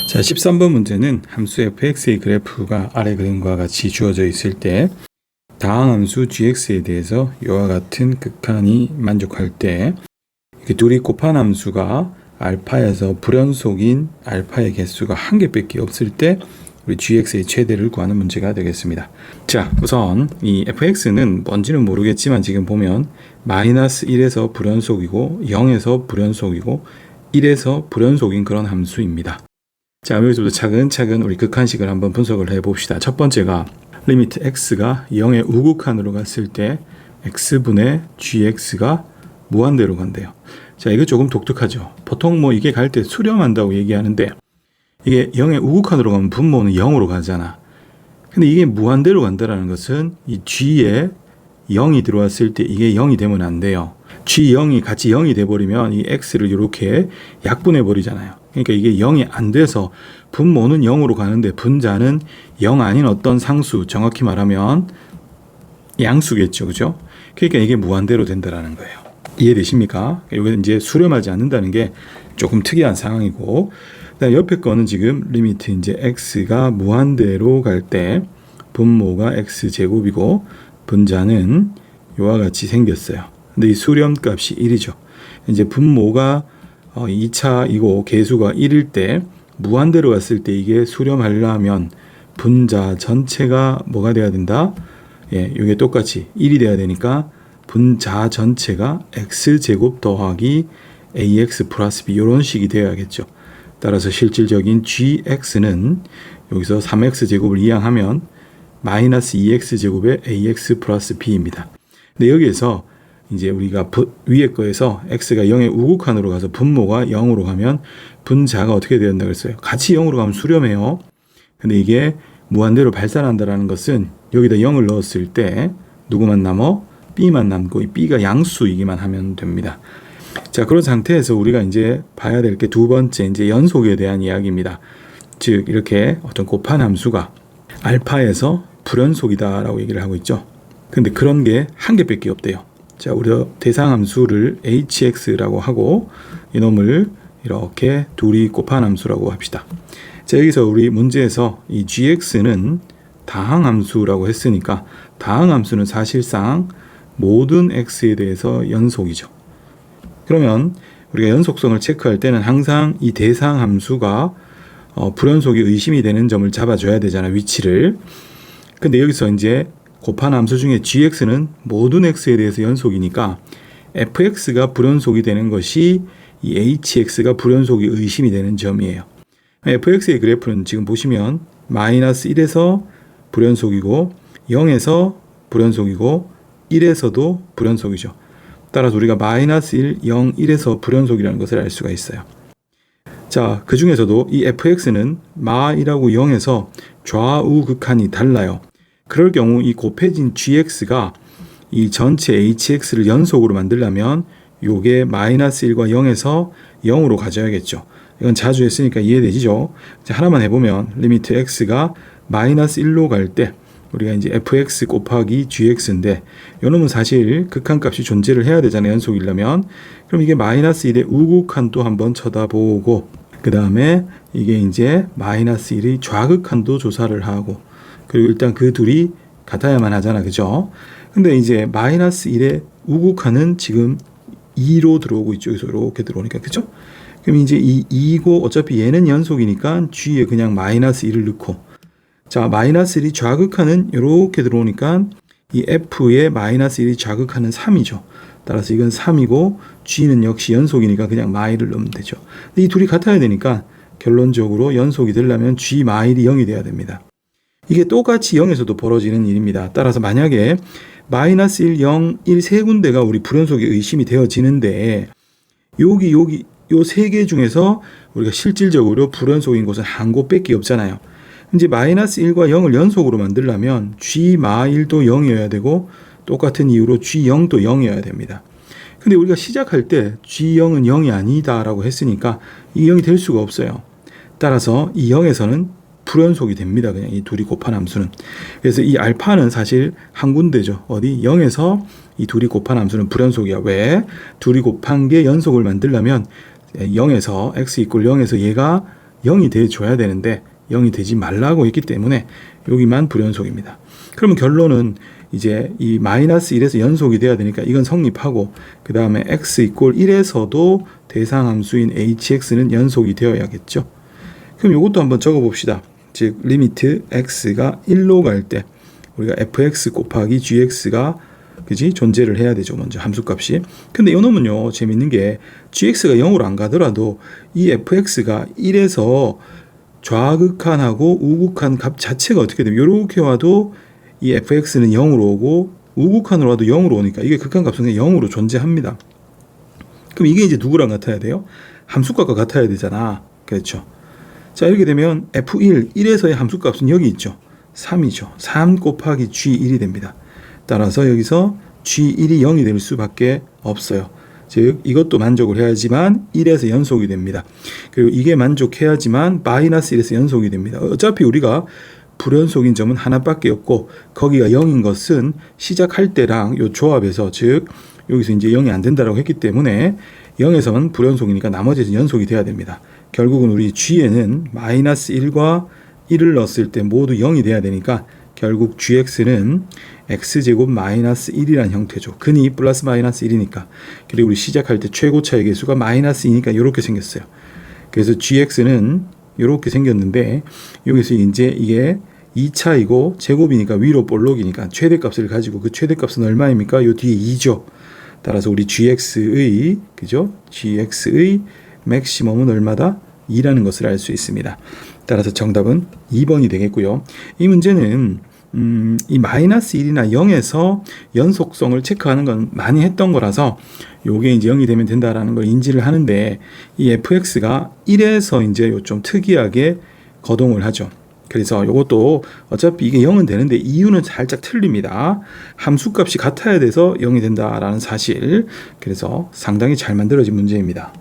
자, 13번 문제는 함수 fx의 그래프가 아래 그림과 같이 주어져 있을 때 다항함수 gx에 대해서 이와 같은 극한이 만족할 때 그 둘이 곱한 함수가 알파에서 불연속인 알파의 개수가 한 개밖에 없을 때 우리 gx의 최대를 구하는 문제가 되겠습니다. 자, 우선 이 fx는 뭔지는 모르겠지만 지금 보면 마이너스 1에서 불연속이고 0에서 불연속이고 1에서 불연속인 그런 함수입니다. 자, 여기서부터 차근차근 우리 극한식을 한번 분석을 해봅시다. 첫 번째가 리미트 x가 0의 우극한으로 갔을 때 x분의 gx가 무한대로 간대요. 자, 이거 조금 독특하죠. 보통 뭐 이게 갈 때 수렴한다고 얘기하는데 이게 0의 우극한으로 가면 분모는 0으로 가잖아. 근데 이게 무한대로 간다는 것은 이 g에 0이 들어왔을 때 이게 0이 되면 안 돼요. g0이 같이 0이 돼버리면 이 x를 이렇게 약분해 버리잖아요. 그러니까 이게 0이 안 돼서 분모는 0으로 가는데 분자는 0 아닌 어떤 상수, 정확히 말하면 양수겠죠. 그죠? 그러니까 이게 무한대로 된다라는 거예요. 이해되십니까? 여기 이제 수렴하지 않는다는 게 조금 특이한 상황이고, 그다음 옆에 거는 지금 리미트 이제 x가 무한대로 갈 때 분모가 x제곱이고 분자는 이와 같이 생겼어요. 근데 이 수렴값이 1이죠. 이제 분모가 2차이고 개수가 1일 때 무한대로 갔을 때 이게 수렴하려면 분자 전체가 뭐가 돼야 된다? 예, 이게 똑같이 1이 돼야 되니까 분자 전체가 x제곱 더하기 ax 플러스 b 이런 식이 되어야겠죠. 따라서 실질적인 gx는 여기서 3x제곱을 이항하면 마이너스 2x제곱의 ax 플러스 b입니다. 근데 여기에서 이제 우리가 위에 거에서 x가 0의 우극한으로 가서 분모가 0으로 가면 분자가 어떻게 된다고 했어요? 같이 0으로 가면 수렴해요. 근데 이게 무한대로 발산한다는 것은 여기다 0을 넣었을 때 누구만 남어? b만 남고 이 b가 양수이기만 하면 됩니다. 자, 그런 상태에서 우리가 이제 봐야 될 게 두 번째 이제 연속에 대한 이야기입니다. 즉 이렇게 어떤 곱한 함수가 알파에서 불연속이다라고 얘기를 하고 있죠. 근데 그런 게 한 개밖에 없대요. 자, 우리가 대상 함수를 hx라고 하고 이놈을 이렇게 둘이 곱한 함수라고 합시다. 자, 여기서 우리 문제에서 이 gx는 다항 함수라고 했으니까 다항 함수는 사실상 모든 x에 대해서 연속이죠. 그러면 우리가 연속성을 체크할 때는 항상 이 대상 함수가 불연속이 의심이 되는 점을 잡아줘야 되잖아, 위치를. 근데 여기서 이제 곱한 함수 중에 gx는 모든 x에 대해서 연속이니까 fx가 불연속이 되는 것이 이 hx가 불연속이 의심이 되는 점이에요. fx의 그래프는 지금 보시면 마이너스 1에서 불연속이고 0에서 불연속이고 1에서도 불연속이죠. 따라서 우리가 마이너스 1, 0, 1에서 불연속이라는 것을 알 수가 있어요. 자, 그 중에서도 이 fx는 마1하고 0에서 좌우 극한이 달라요. 그럴 경우 이 곱해진 gx가 이 전체 hx를 연속으로 만들려면 요게 마이너스 1과 0에서 0으로 가져야겠죠. 이건 자주 했으니까 이해되시죠? 하나만 해보면 리미트 x가 마이너스 1로 갈 때 우리가 이제 fx 곱하기 gx인데 요놈은 사실 극한값이 존재를 해야 되잖아요. 연속이려면. 그럼 이게 마이너스 1의 우극한도 한번 쳐다보고 그 다음에 이게 이제 마이너스 1의 좌극한도 조사를 하고 그리고 일단 그 둘이 같아야만 하잖아. 그죠? 근데 이제 마이너스 1의 우극한은 지금 2로 들어오고 있죠. 여기서 이렇게 들어오니까. 그죠? 그럼 이제 이 2고 어차피 얘는 연속이니까 g에 그냥 마이너스 1을 넣고 자, 마이너스 1이 좌극하는 이렇게 들어오니까 이 f의 마이너스 1이 좌극하는 3이죠. 따라서 이건 3이고 g는 역시 연속이니까 그냥 마이를 넣으면 되죠. 근데 이 둘이 같아야 되니까 결론적으로 연속이 되려면 g 마일이 0이 돼야 됩니다. 이게 똑같이 0에서도 벌어지는 일입니다. 따라서 만약에 마이너스 1, 0, 1 세 군데가 우리 불연속이 의심이 되어지는데 여기 요 세 개 중에서 우리가 실질적으로 불연속인 곳은 한 곳밖에 없잖아요. 이제 마이너스 1과 0을 연속으로 만들려면 g 마 1도 0이어야 되고 똑같은 이유로 g0도 0이어야 됩니다. 근데 우리가 시작할 때 g0은 0이 아니다 라고 했으니까 이 0이 될 수가 없어요. 따라서 이 0에서는 불연속이 됩니다. 그냥 이 둘이 곱한 함수는. 그래서 이 알파는 사실 한 군데죠. 어디? 0에서 이 둘이 곱한 함수는 불연속이야. 왜? 둘이 곱한 게 연속을 만들려면 0에서 x 이퀄 0에서 얘가 0이 돼줘야 되는데 0이 되지 말라고 했기 때문에 여기만 불연속입니다. 그러면 결론은 이제 이 마이너스 1에서 연속이 돼야 되니까 이건 성립하고 그 다음에 x 이퀄 1에서도 대상함수인 hx는 연속이 되어야겠죠. 그럼 이것도 한번 적어봅시다. 즉 리미트 x가 1로 갈 때 우리가 fx 곱하기 gx가 그지 존재를 해야 되죠. 먼저 함수값이. 근데 이놈은요 재밌는 게 gx가 0으로 안 가더라도 이 fx가 1에서 좌극한하고 우극한 값 자체가 어떻게 되면 이렇게 와도 이 fx는 0으로 오고 우극한으로 와도 0으로 오니까 이게 극한값은 0으로 존재합니다. 그럼 이게 이제 누구랑 같아야 돼요? 함수값과 같아야 되잖아. 그렇죠. 자 이렇게 되면 f1, 1에서의 함수값은 여기 있죠. 3이죠. 3 곱하기 g1이 됩니다. 따라서 여기서 g1이 0이 될 수밖에 없어요. 즉 이것도 만족을 해야지만 1에서 연속이 됩니다. 그리고 이게 만족해야지만 마이너스 1에서 연속이 됩니다. 어차피 우리가 불연속인 점은 하나밖에 없고 거기가 0인 것은 시작할 때랑 요 조합에서 즉 여기서 이제 0이 안 된다라고 했기 때문에 0에서는 불연속이니까 나머지는 연속이 돼야 됩니다. 결국은 우리 g에는 마이너스 1과 1을 넣었을 때 모두 0이 돼야 되니까 결국 gx는 x제곱 마이너스 1이라는 형태죠. 근이 플러스 마이너스 1이니까. 그리고 우리 시작할 때 최고차의 개수가 마이너스 2니까 이렇게 생겼어요. 그래서 gx는 이렇게 생겼는데 여기서 이제 이게 2차이고 제곱이니까 위로 볼록이니까 최대값을 가지고 그 최대값은 얼마입니까? 요 뒤에 2죠. 따라서 우리 gx의 그죠? gx의 맥시멈은 얼마다? 2라는 것을 알 수 있습니다. 따라서 정답은 2번이 되겠고요. 이 문제는 이 마이너스 1이나 0에서 연속성을 체크하는 건 많이 했던 거라서 요게 이제 0이 되면 된다라는 걸 인지를 하는데 이 fx가 1에서 이제 좀 특이하게 거동을 하죠. 그래서 요것도 어차피 이게 0은 되는데 이유는 살짝 틀립니다. 함수값이 같아야 돼서 0이 된다라는 사실. 그래서 상당히 잘 만들어진 문제입니다.